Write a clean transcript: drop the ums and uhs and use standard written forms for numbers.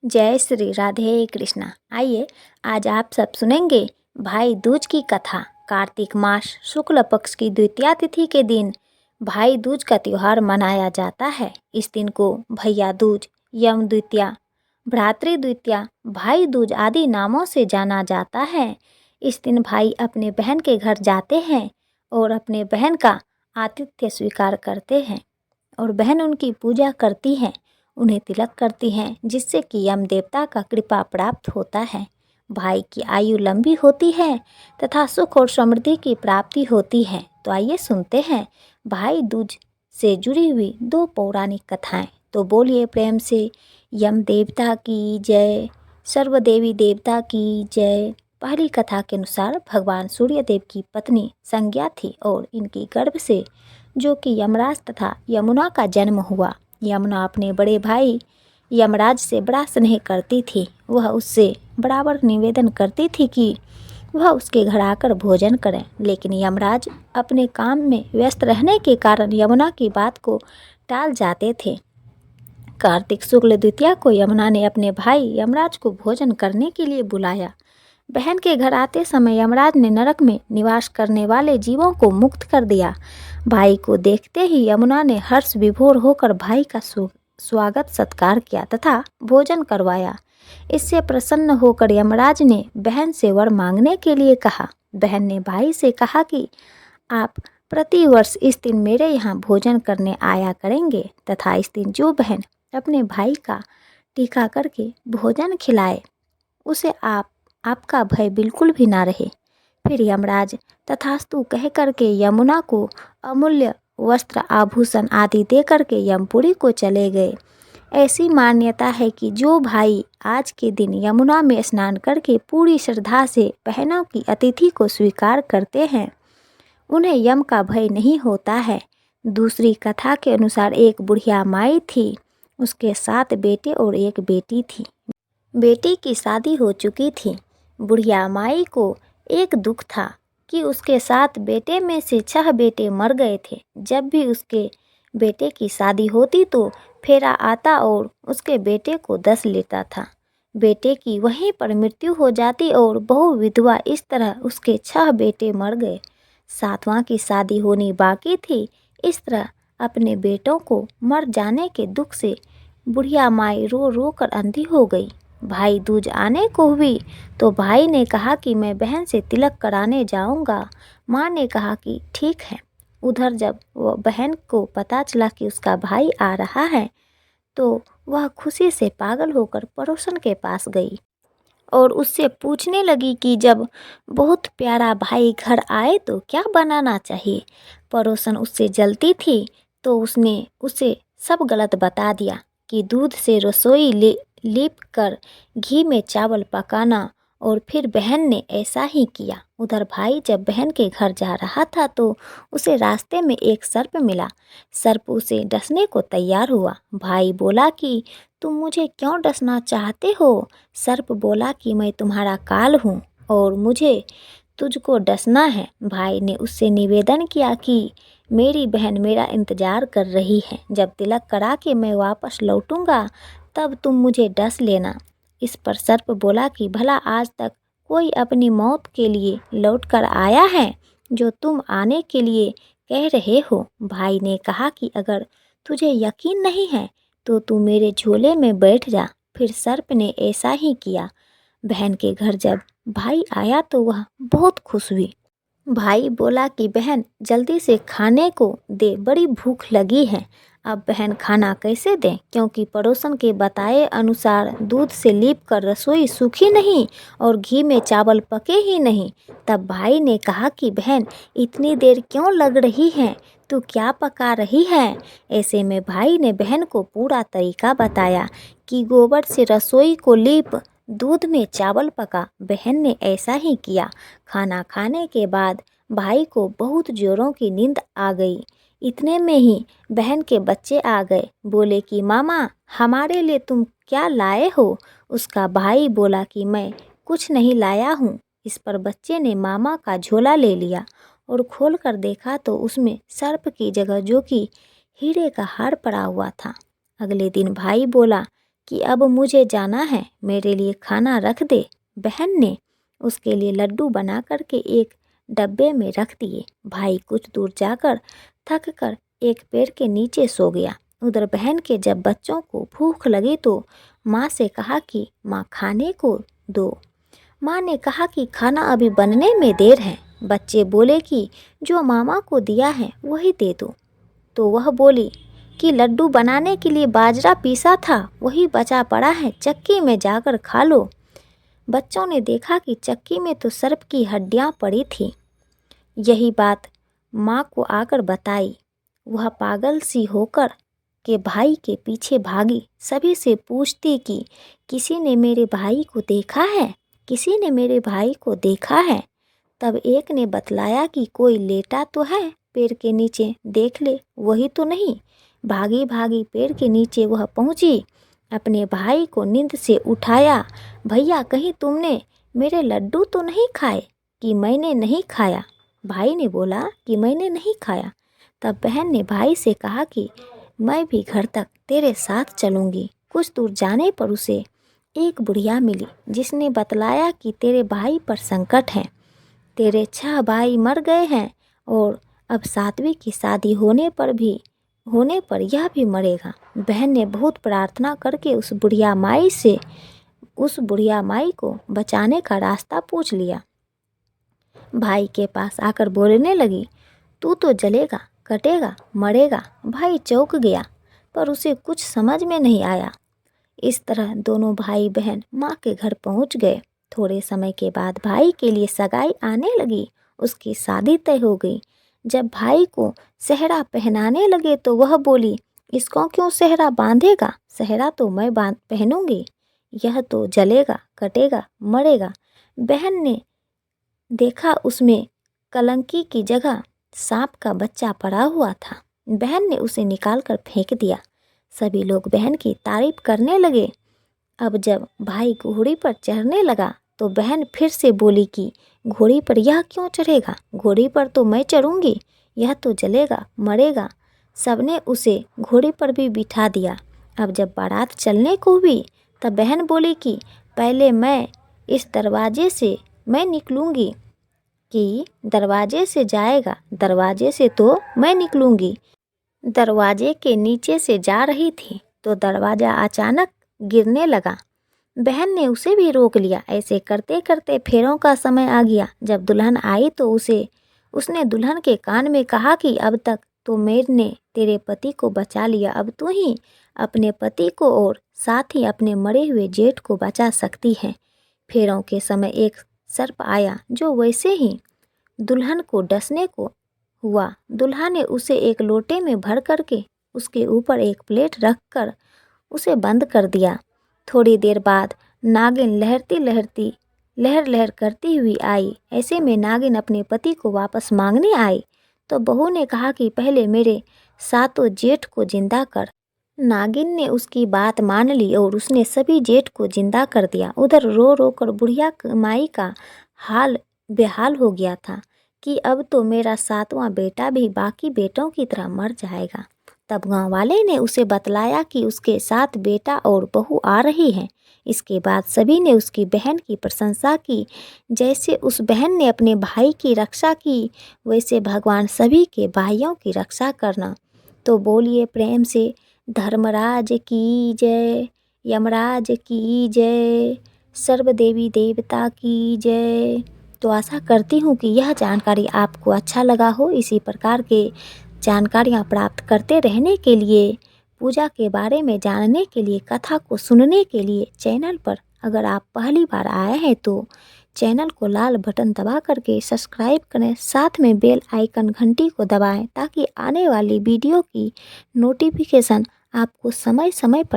जय श्री राधे कृष्णा। आइए आज आप सब सुनेंगे भाई दूज की कथा। कार्तिक मास शुक्ल पक्ष की द्वितीया तिथि के दिन भाई दूज का त्यौहार मनाया जाता है। इस दिन को भैया दूज, यम द्वितीया, भ्रातृ द्वितीया, भाई दूज आदि नामों से जाना जाता है। इस दिन भाई अपने बहन के घर जाते हैं और अपने बहन का आतिथ्य स्वीकार करते हैं और बहन उनकी पूजा करती है, उन्हें तिलक करती हैं, जिससे कि यम देवता का कृपा प्राप्त होता है। भाई की आयु लंबी होती है तथा सुख और समृद्धि की प्राप्ति होती है। तो आइए सुनते हैं भाई दूज से जुड़ी हुई दो पौराणिक कथाएं। तो बोलिए प्रेम से यम देवता की जय, सर्व देवी देवता की जय। पहली कथा के अनुसार भगवान सूर्यदेव की पत्नी संज्ञा थी और इनकी गर्भ से जो कि यमराज तथा यमुना का जन्म हुआ। यमुना अपने बड़े भाई यमराज से बड़ा स्नेह करती थी। वह उससे बराबर निवेदन करती थी कि वह उसके घर आकर भोजन करें, लेकिन यमराज अपने काम में व्यस्त रहने के कारण यमुना की बात को टाल जाते थे। कार्तिक शुक्ल द्वितीया को यमुना ने अपने भाई यमराज को भोजन करने के लिए बुलाया। बहन के घर आते समय यमराज ने नरक में निवास करने वाले जीवों को मुक्त कर दिया। भाई को देखते ही यमुना ने हर्ष विभोर होकर भाई का स्वागत सत्कार किया तथा भोजन करवाया। इससे प्रसन्न होकर यमराज ने बहन से वर मांगने के लिए कहा। बहन ने भाई से कहा कि आप प्रतिवर्ष इस दिन मेरे यहाँ भोजन करने आया करेंगे तथा इस दिन जो बहन अपने भाई का टीका करके भोजन खिलाए उसे आपका भय बिल्कुल भी ना रहे। फिर यमराज तथास्तु कह करके यमुना को अमूल्य वस्त्र आभूषण आदि दे करके यमपुरी को चले गए। ऐसी मान्यता है कि जो भाई आज के दिन यमुना में स्नान करके पूरी श्रद्धा से बहनों की अतिथि को स्वीकार करते हैं, उन्हें यम का भय नहीं होता है। दूसरी कथा के अनुसार एक बुढ़िया माई थी, उसके 7 बेटे और एक बेटी थी। बेटी की शादी हो चुकी थी। बुढ़िया माई को एक दुख था कि उसके 7 बेटे में से 6 बेटे मर गए थे। जब भी उसके बेटे की शादी होती तो फेरा आता और उसके बेटे को 10 लेता था। बेटे की वहीं पर मृत्यु हो जाती और बहु विधवा। इस तरह उसके 6 बेटे मर गए। 7वां की शादी होनी बाकी थी। इस तरह अपने बेटों को मर जाने के दुख से बुढ़िया माई रो रो कर अंधी हो गई। भाई दूज आने को हुई तो भाई ने कहा कि मैं बहन से तिलक कराने जाऊंगा। माँ ने कहा कि ठीक है। उधर जब वह बहन को पता चला कि उसका भाई आ रहा है तो वह खुशी से पागल होकर पड़ोसन के पास गई और उससे पूछने लगी कि जब बहुत प्यारा भाई घर आए तो क्या बनाना चाहिए। पड़ोसन उससे जलती थी तो उसने उसे सब गलत बता दिया कि दूध से रसोई लीप कर घी में चावल पकाना, और फिर बहन ने ऐसा ही किया। उधर भाई जब बहन के घर जा रहा था तो उसे रास्ते में एक सर्प मिला। सर्प उसे डसने को तैयार हुआ। भाई बोला कि तुम मुझे क्यों डसना चाहते हो। सर्प बोला कि मैं तुम्हारा काल हूँ और मुझे तुझको डसना है। भाई ने उससे निवेदन किया कि मेरी बहन मेरा इंतजार कर रही है, जब तिलक करा के मैं वापस लौटूंगा तब तुम मुझे डस लेना। इस पर सर्प बोला कि भला आज तक कोई अपनी मौत के लिए लौट कर आया है जो तुम आने के लिए कह रहे हो। भाई ने कहा कि अगर तुझे यकीन नहीं है तो तू मेरे झोले में बैठ जा। फिर सर्प ने ऐसा ही किया। बहन के घर जब भाई आया तो वह बहुत खुश हुई। भाई बोला कि बहन जल्दी से खाने को दे, बड़ी भूख लगी है। अब बहन खाना कैसे दें, क्योंकि पड़ोसन के बताए अनुसार दूध से लीप कर रसोई सूखी नहीं और घी में चावल पके ही नहीं। तब भाई ने कहा कि बहन इतनी देर क्यों लग रही है, तू क्या पका रही है। ऐसे में भाई ने बहन को पूरा तरीका बताया कि गोबर से रसोई को लीप दूध में चावल पका। बहन ने ऐसा ही किया। खाना खाने के बाद भाई को बहुत जोरों की नींद आ गई। इतने में ही बहन के बच्चे आ गए। बोले कि मामा हमारे लिए तुम क्या लाए हो। उसका भाई बोला कि मैं कुछ नहीं लाया हूँ। इस पर बच्चे ने मामा का झोला ले लिया और खोल कर देखा तो उसमें सर्प की जगह जो कि हीरे का हार पड़ा हुआ था। अगले दिन भाई बोला कि अब मुझे जाना है, मेरे लिए खाना रख दे। बहन ने उसके लिए लड्डू बना करके एक डब्बे में रख दिए। भाई कुछ दूर जाकर थक कर एक पेड़ के नीचे सो गया। उधर बहन के जब बच्चों को भूख लगी तो माँ से कहा कि माँ खाने को दो। माँ ने कहा कि खाना अभी बनने में देर है। बच्चे बोले कि जो मामा को दिया है वही दे दो। तो वह बोली कि लड्डू बनाने के लिए बाजरा पीसा था, वही बचा पड़ा है, चक्की में जाकर खा लो। बच्चों ने देखा कि चक्की में तो सर्प की हड्डियाँ पड़ी थी। यही बात माँ को आकर बताई। वह पागल सी होकर के भाई के पीछे भागी, सभी से पूछती कि किसी ने मेरे भाई को देखा है, किसी ने मेरे भाई को देखा है। तब एक ने बतलाया कि कोई लेटा तो है पेड़ के नीचे, देख ले, वही तो नहीं। भागी भागी पेड़ के नीचे वह पहुंची, अपने भाई को नींद से उठाया। भैया कहीं तुमने मेरे लड्डू तो नहीं खाए? कि मैंने नहीं खाया। भाई ने बोला कि मैंने नहीं खाया। तब बहन ने भाई से कहा कि मैं भी घर तक तेरे साथ चलूँगी। कुछ दूर जाने पर उसे एक बुढ़िया मिली, जिसने बतलाया कि तेरे भाई पर संकट है, तेरे 6 भाई मर गए हैं और अब 7वीं की शादी होने पर यह भी मरेगा। बहन ने बहुत प्रार्थना करके उस बुढ़िया माई को बचाने का रास्ता पूछ लिया। भाई के पास आकर बोलने लगी, तू तो जलेगा, कटेगा, मरेगा। भाई चौंक गया, पर उसे कुछ समझ में नहीं आया। इस तरह दोनों भाई बहन माँ के घर पहुँच गए। थोड़े समय के बाद भाई के लिए सगाई आने लगी, उसकी शादी तय हो गई। जब भाई को सेहरा पहनाने लगे तो वह बोली, इसको क्यों सेहरा बांधेगा? सेहरा तो मैं पहनूंगी, यह तो जलेगा, कटेगा, मरेगा। बहन ने देखा उसमें कलंकी की जगह सांप का बच्चा पड़ा हुआ था। बहन ने उसे निकाल कर फेंक दिया। सभी लोग बहन की तारीफ करने लगे। अब जब भाई घोड़ी पर चढ़ने लगा तो बहन फिर से बोली कि घोड़ी पर यह क्यों चढ़ेगा? घोड़ी पर तो मैं चढ़ूंगी, यह तो जलेगा, मरेगा। सबने उसे घोड़ी पर भी बिठा दिया। अब जब बारात चलने को हुई तब बहन बोली कि पहले मैं इस दरवाजे से मैं निकलूंगी, कि दरवाजे से जाएगा, दरवाजे से तो मैं निकलूंगी। दरवाजे के नीचे से जा रही थी तो दरवाज़ा अचानक गिरने लगा। बहन ने उसे भी रोक लिया। ऐसे करते करते फेरों का समय आ गया। जब दुल्हन आई तो उसने दुल्हन के कान में कहा कि अब तक तो मैंने तेरे पति को बचा लिया, अब तू ही अपने पति को और साथ ही अपने मरे हुए जेठ को बचा सकती है। फेरों के समय एक सर्प आया जो वैसे ही दुल्हन को डसने को हुआ। दुल्हा ने उसे एक लोटे में भर करके उसके ऊपर एक प्लेट रख कर उसे बंद कर दिया। थोड़ी देर बाद नागिन लहर करती हुई आई। ऐसे में नागिन अपने पति को वापस मांगने आई तो बहू ने कहा कि पहले मेरे सातों जेठ को जिंदा कर। नागिन ने उसकी बात मान ली और उसने सभी जेठ को जिंदा कर दिया। उधर रो रो कर बुढ़िया माई का हाल बेहाल हो गया था कि अब तो मेरा 7वां बेटा भी बाकी बेटों की तरह मर जाएगा। तब गांव वाले ने उसे बतलाया कि उसके साथ बेटा और बहू आ रही हैं। इसके बाद सभी ने उसकी बहन की प्रशंसा की। जैसे उस बहन ने अपने भाई की रक्षा की, वैसे भगवान सभी के भाइयों की रक्षा करना। तो बोलिए प्रेम से धर्मराज की जय, यमराज की जय, सर्व देवी देवता की जय। तो आशा करती हूँ कि यह जानकारी आपको अच्छा लगा हो। इसी प्रकार के जानकारियाँ प्राप्त करते रहने के लिए, पूजा के बारे में जानने के लिए, कथा को सुनने के लिए चैनल पर अगर आप पहली बार आए हैं तो चैनल को लाल बटन दबा करके सब्सक्राइब करें, साथ में बेल आइकन घंटी को दबाएं ताकि आने वाली वीडियो की नोटिफिकेशन आपको समय समय पर